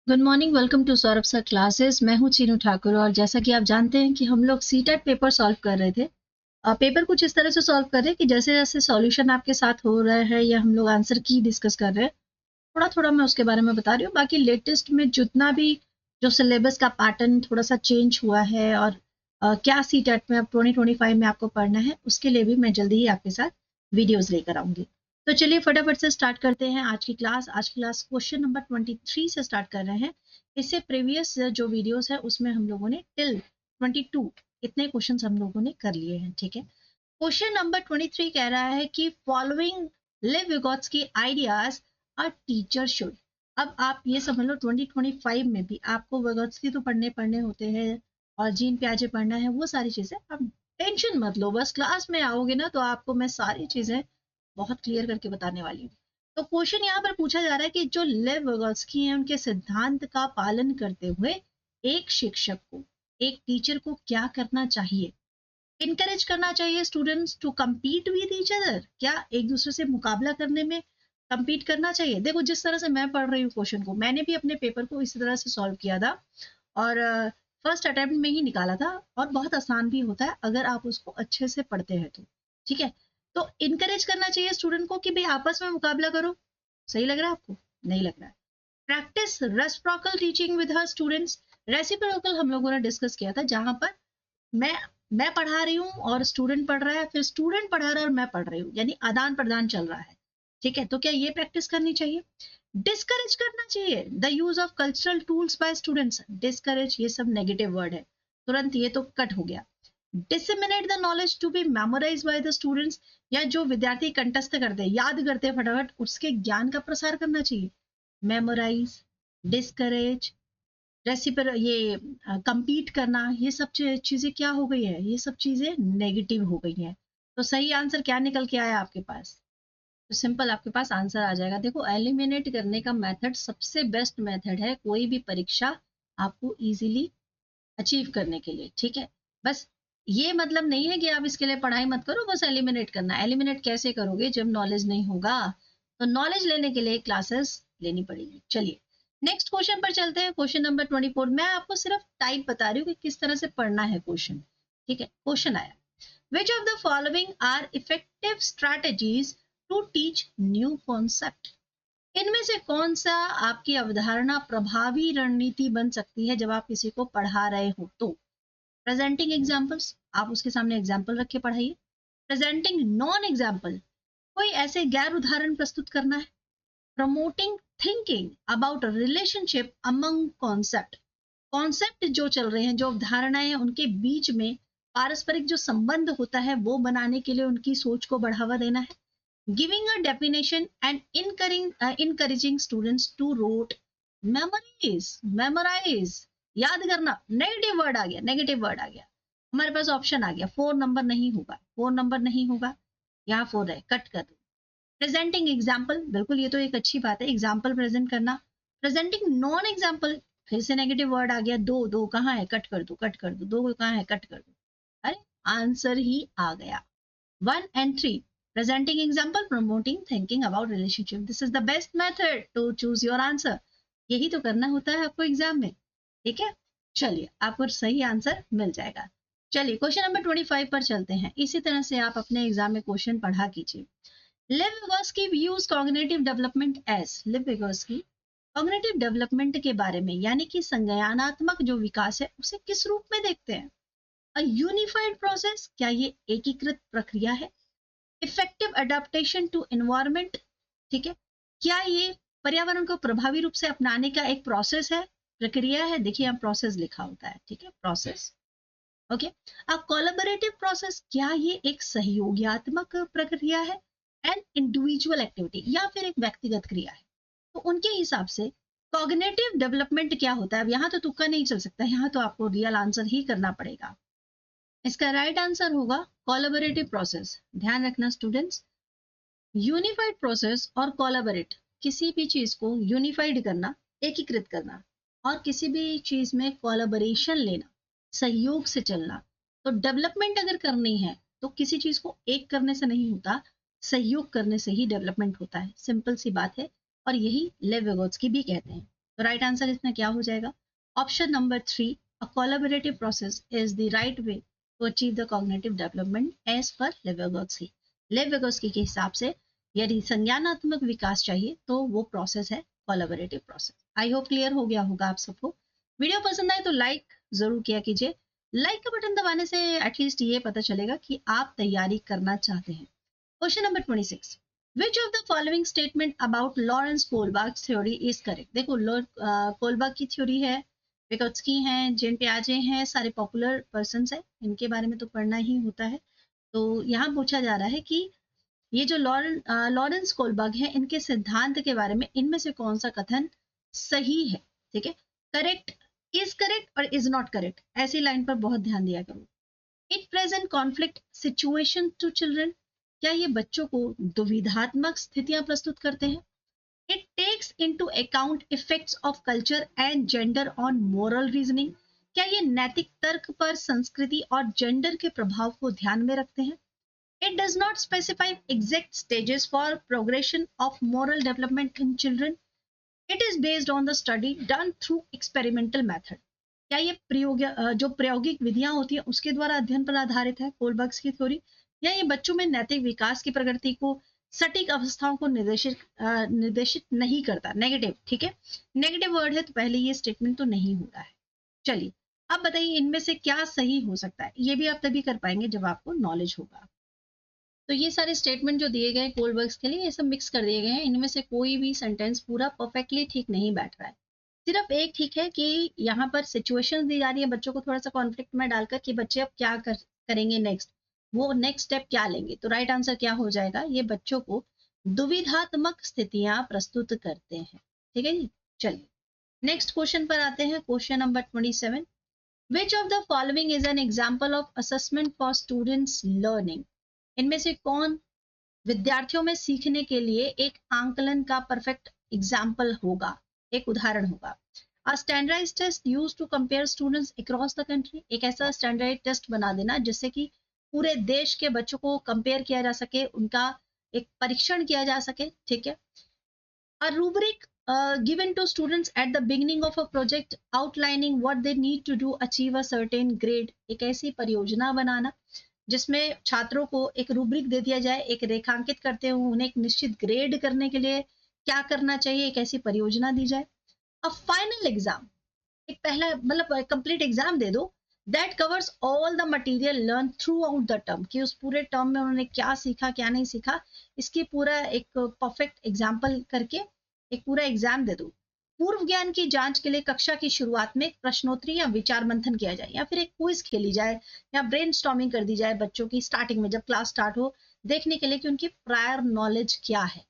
Good morning, welcome to Saurabh sir classes. मैं हूं चीनू ठाकुर और जैसा कि आप जानते हैं कि हम लोग सीटेट पेपर सॉल्व कर रहे थे। पेपर कुछ इस तरह से सॉल्व कर रहे हैं कि जैसे जैसे सॉल्यूशन आपके साथ हो रहा है या हम लोग आंसर की डिस्कस कर रहे हैं, थोड़ा थोड़ा मैं उसके बारे में बता रही हूँ। बाकी लेटेस्ट में जितना भी जो सिलेबस का पैटर्न थोड़ा सा चेंज हुआ है और क्या सीटेट में अब 2025 में आपको पढ़ना है, उसके लिए भी मैं जल्दी ही आपके साथ वीडियोज लेकर आऊंगी। तो चलिए फटाफट से स्टार्ट करते हैं आज की क्लास। आज की क्लास क्वेश्चन नंबर 23 से स्टार्ट कर रहे हैं। इससे प्रीवियस जो वीडियोस है उसमें हम लोगों ने टिल 22 इतने क्वेश्चन हम लोगों ने कर लिए हैं। ठीक है, क्वेश्चन नंबर 23 कह रहा है कि following Lev Vygotsky ideas a teacher should. अब आप ये समझ लो 2025 में भी आपको विगोत्स्की तो पढ़ने पढ़ने होते हैं और जीन प्याजे पढ़ना है, वो सारी चीजें आप टेंशन मत लो। बस क्लास में आओगे ना तो आपको मैं सारी चीजें बहुत क्लियर करके बताने वाली हूँ। तो क्वेश्चन यहाँ पर पूछा जा रहा है कि जो लेव विगोत्स्की हैं उनके सिद्धांत का पालन करते हुए एक शिक्षक को, एक टीचर को क्या करना चाहिए। इनकरेज करना चाहिए students to compete with each other. क्या एक दूसरे से मुकाबला करने में compete करना चाहिए। देखो जिस तरह से मैं पढ़ रही हूँ क्वेश्चन को, मैंने भी अपने पेपर को इसी तरह से सॉल्व किया था और फर्स्ट अटेम्प्ट में ही निकाला था और बहुत आसान भी होता है अगर आप उसको अच्छे से पढ़ते हैं तो। ठीक है, तो इनकरेज करना चाहिए स्टूडेंट को कि भाई आपस में मुकाबला करो। सही लग रहा है आपको? नहीं लग रहा है? Practice reciprocal teaching with her students. Reciprocal हम लोगों ने डिस्कस किया था, जहां पर मैं मैं पढ़ा रही हूँ और स्टूडेंट पढ़ रहा है, फिर स्टूडेंट पढ़ा रहा है और मैं पढ़ रही हूँ, यानी आदान प्रदान चल रहा है। ठीक है, तो क्या ये प्रैक्टिस करनी चाहिए। डिस्करेज करना चाहिए the use of cultural tools by students. Discourage ये सब नेगेटिव वर्ड है, तुरंत ये तो कट हो गया। Disseminate the knowledge to be memorise by the students. या जो विद्यार्थी कंठस्थ करते याद करते फटाफट, उसके ज्ञान का प्रसार करना चाहिए। मेमोराइज, डिस्करेज, रेसिपर ये compete करना, ये सब चीजें क्या हो गई है, ये सब चीजें नेगेटिव हो गई हैं। तो सही आंसर क्या निकल के आया आपके पास? तो सिंपल आपके पास आंसर आ जाएगा। देखो एलिमिनेट करने का मेथड सबसे बेस्ट मेथड है कोई भी परीक्षा आपको इजीली अचीव करने के लिए। ठीक है, बस ये मतलब नहीं है कि आप इसके लिए पढ़ाई मत करो, बस एलिमिनेट करना। एलिमिनेट कैसे करोगे जब नॉलेज नहीं होगा, तो नॉलेज लेने के लिए क्लासेस लेनी पड़ेगी। चलिए नेक्स्ट क्वेश्चन पर चलते हैं। Question number 24। मैं आपको सिर्फ टाइप बता रही हूँ कि किस तरह से पढ़ना है क्वेश्चन। ठीक है, क्वेश्चन आया, which of the following are effective strategies to teach new concept. इनमें से कौन सा आपकी अवधारणा प्रभावी रणनीति बन सकती है जब आप किसी को पढ़ा रहे हो तो। प्रेजेंटिंग एग्जाम्पल्स, आप उसके सामने एग्जाम्पल रख के पढ़ाइए। प्रेजेंटिंग नॉन एग्जाम्पल, कोई ऐसे गैर उदाहरण प्रस्तुत करना है। Promoting thinking about relationship among concept, concept जो चल रहे हैं, जो अवधारणाएं हैं, उनके बीच में पारस्परिक जो संबंध होता है वो बनाने के लिए उनकी सोच को बढ़ावा देना है। Giving a definition and encouraging students to rote memorise, याद करना। नेगेटिव वर्ड आ गया, नेगेटिव वर्ड आ गया, हमारे पास ऑप्शन आ गया। 4 नंबर नहीं होगा, 4 नंबर नहीं होगा, यहाँ 4 है, कट कर दो। प्रेजेंटिंग एग्जाम्पल, बिल्कुल ये तो एक अच्छी बात है, एग्जाम्पल प्रेजेंट करना। प्रेजेंटिंग नॉन एग्जाम्पल, फिर से नेगेटिव वर्ड आ गया। दो दो कहाँ है, कट कर दो, कट कर दो। दो कहाँ है, कट कर दो। अरे आंसर ही आ गया। 1 and 3, presenting example, promoting thinking about relationship. This is the best method to choose your answer. यही तो करना होता है आपको एग्जाम में। ठीक है, चलिए आपको सही आंसर मिल जाएगा। चलिए क्वेश्चन नंबर 25 पर चलते हैं। इसी तरह से आप अपने एग्जाम में क्वेश्चन पढ़ा कीजिए। Lev Vygotsky views cognitive development as, Lev Vygotsky cognitive development के बारे में यानी कि संज्ञानात्मक जो विकास है उसे किस रूप में देखते हैं। अ यूनिफाइड प्रोसेस, क्या ये एकीकृत प्रक्रिया है। इफेक्टिव अडेप्टेशन टू एनवायरमेंट, ठीक है, क्या ये पर्यावरण को प्रभावी रूप से अपनाने का एक प्रोसेस है, प्रक्रिया है। देखिए यहाँ प्रोसेस लिखा होता है, ठीक है, प्रोसेस। ओके, अ कोलैबोरेटिव प्रोसेस, क्या ये एक सहयोगात्मक प्रक्रिया है। एंड इंडिविजुअल एक्टिविटी, या फिर एक व्यक्तिगत क्रिया है। तो उनके हिसाब से कॉग्निटिव डेवलपमेंट क्या होता है। अब यहाँ तो तुक्का नहीं चल सकता, यहाँ तो आपको रियल आंसर ही करना पड़ेगा। इसका राइट आंसर होगा कोलैबोरेटिव प्रोसेस। ध्यान रखना स्टूडेंट्स, यूनिफाइड प्रोसेस और कोलैबोरेट, किसी भी चीज को यूनिफाइड करना, एकीकृत करना, और किसी भी चीज में कोलैबोरेशन लेना, सहयोग से चलना। तो डेवलपमेंट अगर करनी है तो किसी चीज को एक करने से नहीं होता, सहयोग करने से ही डेवलपमेंट होता है। सिंपल सी बात है और यही लेव विगोत्स्की भी कहते हैं। तो राइट आंसर इसमें क्या हो जाएगा? Option number 3, a collaborative process is the right way to achieve the cognitive development as per Lev Vygotsky. लेविगोत्स्की के हिसाब से यदि संज्ञानात्मक विकास चाहिए तो वो प्रोसेस है collaborative process. I hope clear हो गया होगा आप सबको। वीडियो पसंद आए तो लाइक जरूर किया कीजिए। लाइक का बटन दबाने से एटलीस्ट ये पता चलेगा कि आप तैयारी करना चाहते हैं। Question number 26, which of the following statement about Lawrence Kohlberg theory is correct? देखो कोलबर्ग की थ्योरी है, विगोत्स्की हैं, जेन पियाजे हैं, सारे पॉपुलर पर्सन है, इनके बारे में तो पढ़ना ही होता है। तो यहाँ पूछा जा रहा है कि ये जो लॉरेंस कोलबर्ग है, इनके सिद्धांत के बारे में इनमें से कौन सा कथन सही है? ठीक है, करेक्ट, इज करेक्ट और इज नॉट करेक्ट, ऐसी लाइन पर बहुत ध्यान दिया करो। It present conflict situation to children, क्या ये बच्चों को दुविधात्मक स्थितियां प्रस्तुत करते हैं? It takes into account effects of culture and gender on moral reasoning, क्या ये नैतिक तर्क पर संस्कृति और जेंडर के प्रभाव को ध्यान में रखते हैं? It does not specify exact stages for progression of moral development in children. It is based on the study done through experimental method. क्या ये जो प्रायोगिक विधियां होती हैं उसके द्वारा अध्ययन पर आधारित है कोलबर्ग की थ्योरी, या ये बच्चों में नैतिक विकास की प्रगति को सटीक अवस्थाओं को निर्देशित नहीं करता? नेगेटिव, ठीक है, नेगेटिव वर्ड है तो पहले ये स्टेटमेंट तो नहीं हो रहा है। चलिए अब बताइए इनमें से क्या सही हो सकता है? ये भी आप तभी कर पाएंगे जब आपको नॉलेज होगा। तो ये सारे स्टेटमेंट जो दिए गए कोलबर्ग के लिए, ये सब मिक्स कर दिए गए हैं। इनमें से कोई भी सेंटेंस पूरा परफेक्टली ठीक नहीं बैठ रहा है। सिर्फ एक ठीक है कि यहाँ पर सिचुएशन दी जा रही है बच्चों को थोड़ा सा कॉन्फ्लिक्ट में डालकर कि बच्चे अब क्या करेंगे नेक्स्ट, वो नेक्स्ट स्टेप क्या लेंगे। तो राइट आंसर क्या हो जाएगा? ये बच्चों को दुविधात्मक स्थितियां प्रस्तुत करते हैं। ठीक है जी, चलिए नेक्स्ट क्वेश्चन पर आते हैं। Question number 27, which of the following is an example of assessment for students learning? इनमें से कौन विद्यार्थियों में सीखने के लिए एक आंकलन का परफेक्ट एग्जाम्पल होगा, एक उदाहरण होगा? A standardized test used to compare students across the country, एक ऐसा स्टैंडर्ड टेस्ट बना देना जिससे कि पूरे देश के बच्चों को कंपेयर किया जा सके, उनका एक परीक्षण किया जा सके। ठीक है, A rubric given to students at the beginning of a project outlining what they need to do achieve a certain grade, एक ऐसी परियोजना बनाना जिसमें छात्रों को एक रूब्रिक दे दिया जाए, एक रेखांकित करते हुए उन्हें एक निश्चित ग्रेड करने के लिए क्या करना चाहिए, एक ऐसी परियोजना दी जाए। अब फाइनल एग्जाम, एक पहला मतलब कंप्लीट एग्जाम दे दो that covers all the material learn through out the term, कि उस पूरे टर्म में उन्होंने क्या सीखा क्या नहीं सीखा, इसकी पूरा एक परफेक्ट एग्जाम्पल करके एक पूरा एग्जाम दे दो। पूर्व ज्ञान की जांच के लिए कक्षा की शुरुआत में प्रश्नोत्तरी या विचार मंथन किया जाए, या फिर एक क्विज खेली जाए या ब्रेनस्टॉर्मिंग कर दी जाए बच्चों की स्टार्टिंग में जब क्लास स्टार्ट हो, देखने के लिए कि उनकी प्रायर नॉलेज क्या है।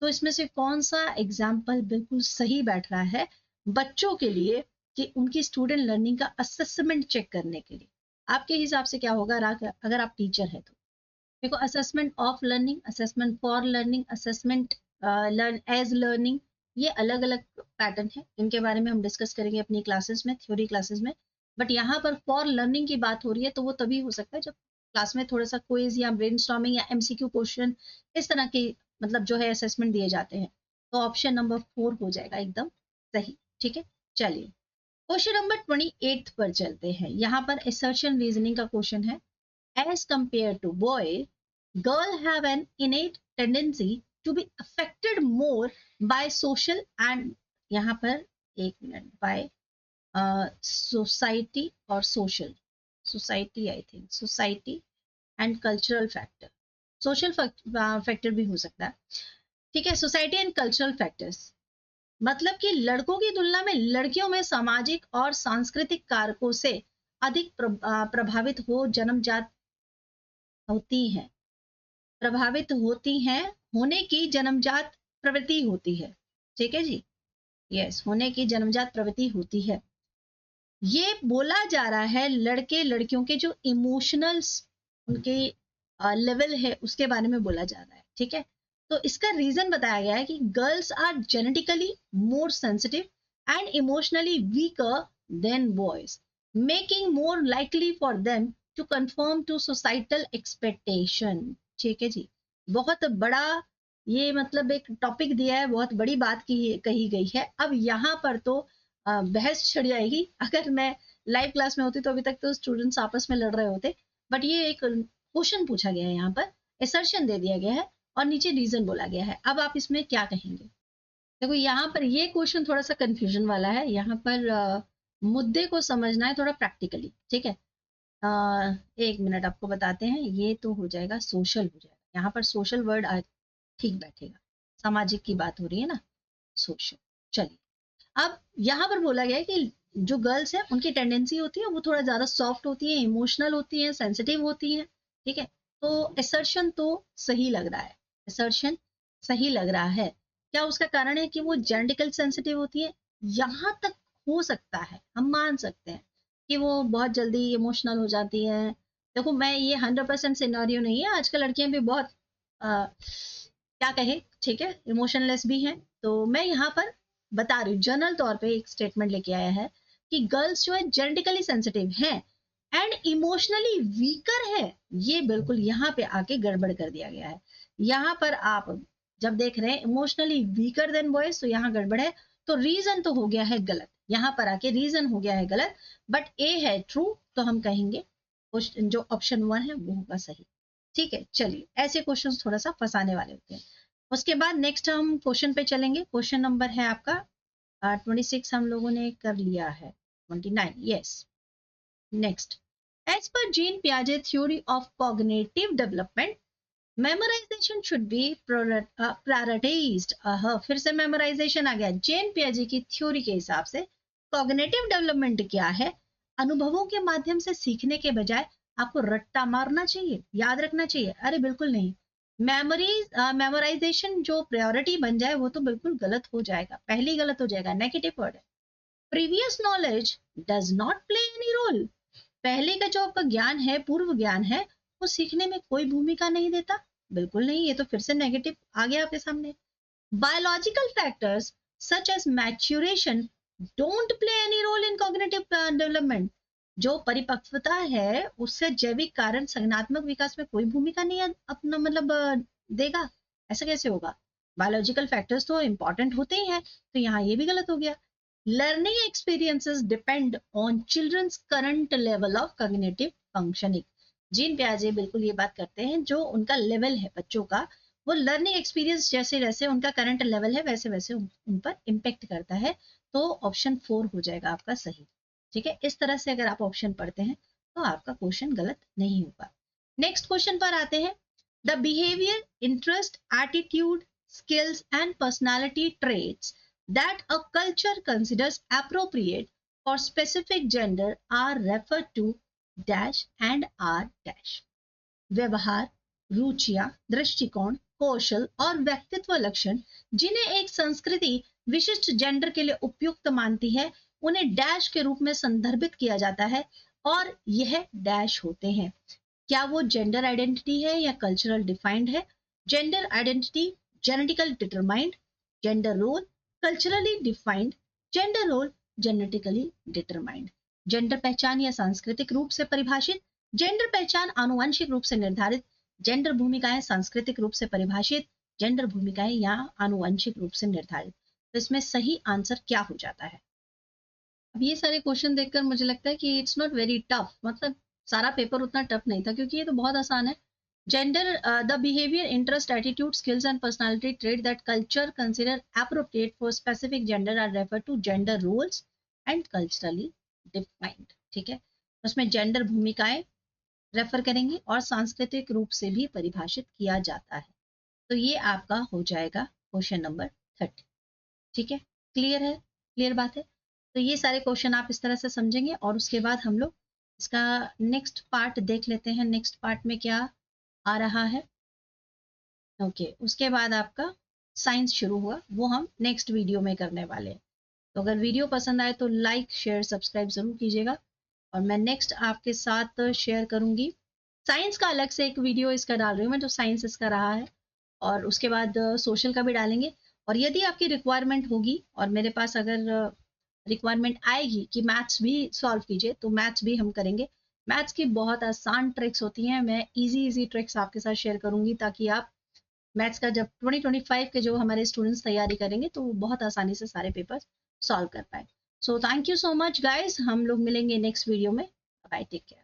तो इसमें से कौन सा एग्जाम्पल बिल्कुल सही बैठ रहा है बच्चों के लिए कि उनकी स्टूडेंट लर्निंग का असेसमेंट चेक करने के लिए? आपके हिसाब से क्या होगा अगर आप टीचर है तो? देखो, assessment of learning, assessment for learning, assessment as learning, ये अलग अलग पैटर्न है, इनके बारे में हम डिस्कस करेंगे अपनी क्लासेस में, थ्योरी क्लासेस में। बट यहाँ पर फॉर लर्निंग की बात हो रही है तो वो तभी हो सकता है जब क्लास में थोड़ा सा क्विज या ब्रेनस्टॉर्मिंग या एमसीक्यू क्वेश्चन इस तरह के मतलब जो है असेसमेंट दिए जाते हैं। तो ऑप्शन नंबर 4 हो जाएगा एकदम सही। ठीक है, चलिए क्वेश्चन नंबर 28 पर चलते हैं। यहाँ पर असर्शन रीजनिंग का क्वेश्चन है। As compared to boy, girl have an innate tendency to be affected more by social and यहाँ पर एक मिनट by society और social, society I think society and cultural factor, social factor भी हो सकता है। ठीक है, सोसाइटी एंड कल्चरल फैक्टर्स, मतलब कि लड़कों की तुलना में लड़कियों में सामाजिक और सांस्कृतिक कारकों से अधिक प्रभावित हो जन्मजात होती हैं, प्रभावित होती हैं, होने की जन्मजात प्रवृत्ति होती है। ठीक है जी, यस, होने की जन्मजात प्रवृत्ति होती है। ये बोला जा रहा है लड़के लड़कियों के जो इमोशनल उनके लेवल है उसके बारे में बोला जा रहा है। ठीक है, तो इसका रीजन बताया गया है कि girls are genetically more sensitive and emotionally weaker than boys, making more likely for them to conform to societal expectation. ठीक है जी, बहुत बड़ा ये मतलब एक टॉपिक दिया है, बहुत बड़ी बात की कही गई है। अब यहाँ पर तो बहस छिड़ जाएगी। अगर मैं लाइव क्लास में होती तो अभी तक तो स्टूडेंट्स आपस में लड़ रहे होते, बट ये एक क्वेश्चन पूछा गया है, यहाँ पर असर्शन दे दिया गया है और नीचे रीजन बोला गया है। अब आप इसमें क्या कहेंगे? देखो यहाँ पर ये क्वेश्चन थोड़ा सा कंफ्यूजन वाला है। यहाँ पर मुद्दे को समझना है थोड़ा प्रैक्टिकली, ठीक है। एक मिनट आपको बताते हैं। ये तो हो जाएगा सोशल, हो जाएगा यहाँ पर सोशल वर्ड ठीक बैठेगा, सामाजिक की बात हो रही है ना, सोशल। चलिए, अब यहाँ पर बोला गया है कि जो गर्ल्स है उनकी टेंडेंसी होती है वो थोड़ा ज्यादा सॉफ्ट होती है, इमोशनल होती है, सेंसिटिव होती है, ठीक है। तो असर्शन तो सही लग रहा है, असर्शन सही लग रहा है। क्या उसका कारण है कि वो जेनेटिकल सेंसिटिव होती है? यहाँ तक हो सकता है, हम मान सकते हैं कि वो बहुत जल्दी इमोशनल हो जाती है। देखो, मैं ये 100% सिनेरियो नहीं है, आजकल लड़कियां भी बहुत क्या कहे, ठीक है, इमोशनलेस भी हैं। तो मैं यहाँ पर बता रही हूँ, जनरल तौर पे एक स्टेटमेंट लेके आया है कि गर्ल्स जो है जेनेटिकली सेंसिटिव हैं एंड इमोशनली वीकर है। ये बिल्कुल यहाँ पे आके गड़बड़ कर दिया गया है। यहाँ पर आप जब देख रहे हैं इमोशनली वीकर देन बॉयज, तो यहाँ गड़बड़ है। तो रीजन तो हो गया है गलत, यहाँ पर आके रीजन हो गया है गलत, बट ए है ट्रू। तो हम कहेंगे जो ऑप्शन 1 है वो होगा सही, ठीक है। चलिए, ऐसे क्वेश्चन थोड़ा सा फंसाने वाले होते हैं। उसके बाद नेक्स्ट हम क्वेश्चन पे चलेंगे। क्वेश्चन नंबर है आपका 26 हम लोगों ने कर लिया है, 29, yes. Next, as per Jean पियाजे theory of cognitive development, memorization should be prioritized. फिर से मेमोराइजेशन आ गया। जेन पियाजे की थ्योरी के हिसाब से कॉग्निटिव डेवलपमेंट क्या है? अनुभवों के माध्यम से सीखने के बजाय आपको रट्टा मारना चाहिए, याद रखना चाहिए? अरे बिल्कुल नहीं। मेमोराइजेशन जो प्रायोरिटी बन जाए वो तो बिल्कुल गलत हो जाएगा, पहले ही गलत हो जाएगा, नेगेटिव वर्ड है। Previous knowledge does not play any role. पहले का जो आपका ज्ञान है, पूर्व ज्ञान है, वो सीखने में कोई भूमिका नहीं देता, बिल्कुल नहीं। ये तो फिर से नेगेटिव आ गया आपके सामने। Biological factors such as maturation don't play any role in cognitive development. जो परिपक्वता है उससे जैविक कारण संज्ञानात्मक विकास में कोई भूमिका नहीं अपना मतलब देगा, ऐसा कैसे होगा? बायोलॉजिकल फैक्टर्स तो इंपॉर्टेंट होते ही हैं, तो यहाँ ये भी गलत हो गया। Learning experiences depend on children's current level of cognitive functioning. Jean पियाजे बिल्कुल ये बात करते हैं, जो उनका लेवल है बच्चों का, वो लर्निंग एक्सपीरियंस जैसे जैसे उनका करंट लेवल है वैसे वैसे उन पर इम्पेक्ट करता है। तो ऑप्शन 4 हो जाएगा आपका सही, ठीक है। इस तरह से अगर आप ऑप्शन पढ़ते हैं तो आपका क्वेश्चन गलत नहीं होगा। नेक्स्ट क्वेश्चन पर आते हैं। The behaviour, interest, attitude, skills and personality traits that a culture considers appropriate for specific gender are referred to dash and are dash। व्यवहार, रुचियां, दृष्टिकोण, कौशल और व्यक्तित्व लक्षण जिन्हें एक संस्कृति विशिष्ट जेंडर के लिए उपयुक्त मानती है, उन्हें डैश के रूप में संदर्भित किया जाता है और यह डैश होते हैं। क्या वो जेंडर आइडेंटिटी है या कल्चरल डिफाइंड है? Gender identity genetical determined, gender role culturally defined, gender role genetically determined. Gender पहचान या सांस्कृतिक रूप से परिभाषित, जेंडर पहचान आनुवंशिक रूप से निर्धारित, जेंडर भूमिकाएं सांस्कृतिक रूप से परिभाषित, जेंडर भूमिकाएं या आनुवंशिक रूप से निर्धारित। तो इसमें सही आंसर क्या हो जाता है? अब ये सारे क्वेश्चन देखकर मुझे लगता है कि इट्स नॉट वेरी टफ, मतलब सारा पेपर उतना टफ नहीं था, क्योंकि ये तो बहुत आसान है। Gender, the behavior, interest, attitude, skills and personality trait that culture consider appropriate for specific gender are referred to gender roles and culturally defined। ठीक है, उसमें जेंडर भूमिकाएं रेफर करेंगे और सांस्कृतिक रूप से भी परिभाषित किया जाता है। तो ये आपका हो जाएगा क्वेश्चन नंबर 30। ठीक है, क्लियर है? क्लियर बात है? तो ये सारे क्वेश्चन आप इस तरह से समझेंगे और उसके बाद हम लोग इसका नेक्स्ट पार्ट देख लेते हैं। नेक्स्ट पार्ट में क्या आ रहा है? ओके, उसके बाद आपका साइंस शुरू हुआ, वो हम नेक्स्ट वीडियो में करने वाले हैं। तो अगर वीडियो पसंद आए तो लाइक शेयर सब्सक्राइब जरूर कीजिएगा और मैं नेक्स्ट आपके साथ शेयर करूंगी। साइंस का अलग से एक वीडियो इसका डाल रही हूँ मैं, जो साइंस इसका रहा है, और उसके बाद सोशल का भी डालेंगे। और यदि आपकी रिक्वायरमेंट होगी और मेरे पास अगर रिक्वायरमेंट आएगी कि मैथ्स भी सॉल्व कीजिए, तो मैथ्स भी हम करेंगे। मैथ्स की बहुत आसान ट्रिक्स होती हैं, मैं इजी ट्रिक्स आपके साथ शेयर करूंगी ताकि आप मैथ्स का जब 2025 के जो हमारे स्टूडेंट्स तैयारी करेंगे तो वो बहुत आसानी से सारे पेपर्स सॉल्व कर पाए। So thank you so much guys, हम लोग मिलेंगे नेक्स्ट वीडियो में। Bye, take care.